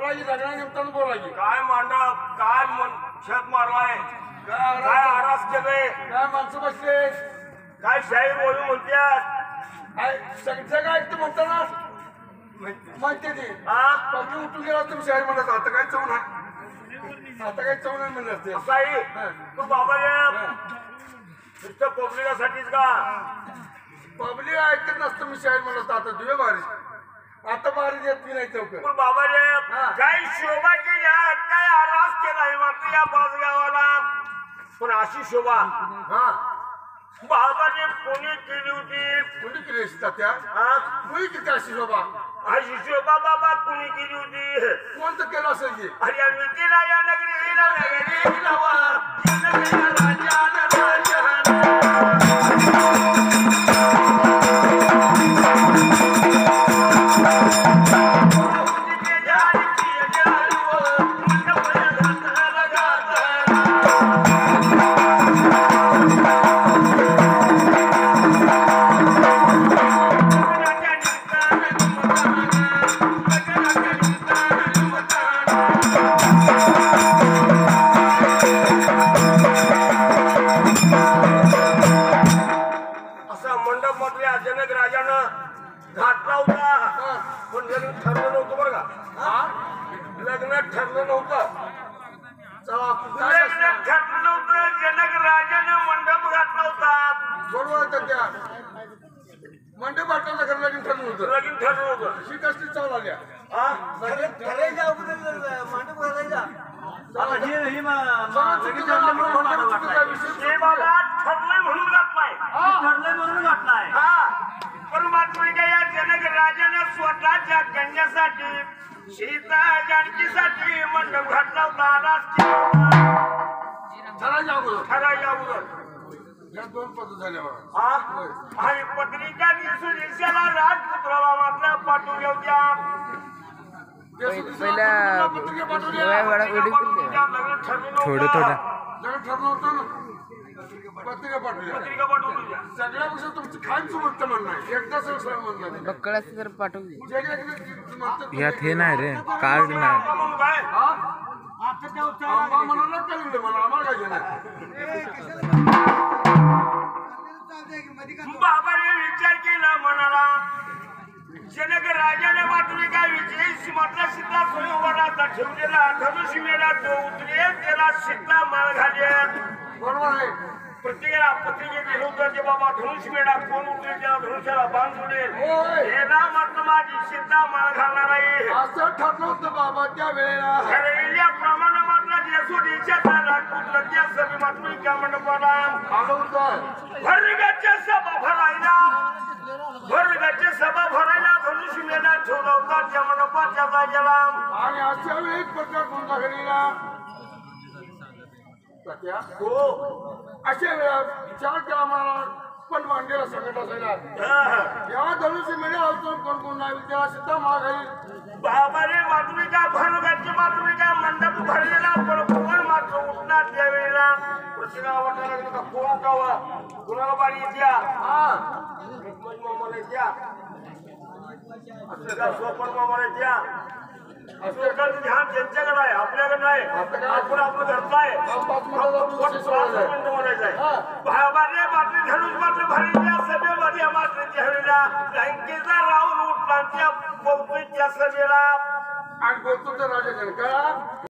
बोला की लग्ना निमताना बोला की काय मांडव काय छत मारलाय काय आरास केलंय काय माणसं बसले काय शाहीर बोलून म्हणतात काय सगळं काय तू म्हणता ना म्हणते ते पब्लिक उठून गेला तुम्ही शाहीर म्हणत आता काय चव नाही आता काय चव नाही म्हणलं ते असं आहे तू बाबा नुसतं पब्लिकासाठीच का पब्लिक ऐकत नसतं मी शाहीर म्हणत आता दुवे बारी आता बारी देत मी नाही चौक पण बाबा काय शोभा केली काय आरास केलाय मात्र या बाजगावाला पण अशी शोभा हा बाबाने कोणी केली होती कुणी केली त्या कुणी किती अशी शोभा अशी शोभा बाबा कोणी केली होती कोणतं केलं असेल की अरे या मितीला या नगरीला नगरी नवा जनक राजानं घातला होता पण लग्न ठरलं नव्हतं बरं का लग्न ठरलं नव्हतं लग्न ठरलं नव्हतं जनक राजानं मंडप घातला होता बरोबर होतं त्या मंडप घातलं तर लगीन ठरलं होतं लगीन ठरलं होतं शी कसली चाल आल्या ठरलंय म्हणून घातलाय परमात्मा या जनक राजाने स्वतःच्या कन्यासाठी सीता जानकीसाठी मंडप घातला होता ठरायच्या अगोदर या दोन पद्धत झाल्यावर आणि पत्रिका दिसून दिवसाला राजपुत्राला मात्र पाठवल्या होत्या थोडं लग्न ठरलं होतं ना पत्रिका पाठवल्या सगळ्यापेक्षा तुमची खायची गोष्ट म्हणणार एकदा सगळं म्हणणार बक्कळाच तर पाठवली जे यात हे नाही रे कार्ड नाही आंबा म्हणाला चालू मला आम्हाला काय घेणार बाबाने विचार केला म्हणाला जनक राजाने मात्र काय विजय मात्र सीता स्वयंवराचा ठेवलेला धनुष्य मेला तो उतरेल त्याला सीता माळ घालेल बरोबर आहे प्रत्येकाला पत्रिकेत लिहिलं होतं ते बाबा धनुष्य मेला कोण उतरेल त्याला धनुष्याला बाण सोडेल याला मात्र माझी सीता माळ घालणार आहे असं ठरलं होतं बाबा त्या वेळेला ठरविल्याप्रमाणे मात्र देशोदेशाचा राजपूत लग्या सभी मात्र त्या मंडपाला आलं होतं वर्गाच्या सभा भरायला धनुष्य मेला ठेवला होता त्या मंडपाच्या जागेला आणि अशा वेळी प्रकार कोणता घडीला हो अशा वेळा विचार केला मला पण मांडलेला संकट असायला जेव्हा धनुष्य मिळेल होतो कोण कोण नाही तेव्हा सीता माघारी बाबाने मातृका भरगाची मातृका मंडप भरलेला पण कोण मात्र उठणार त्यावेळेला प्रत्येकाला वाटायला लागलं का कोण उठावा कुणाला बारी येत्या मामाला येत्या सोपन मामाला येत्या असं ध्यान त्यांच्याकडे आहे आपल्याकडे नाही आपण आपलं घरचं आहे बाबाने मात्र धनुष मात्र भरलेल्या सभेमध्ये मात्र त्यावेळेला बँकेचा राहून उठला त्या सभेला आणि बोलतो तर राजा जनका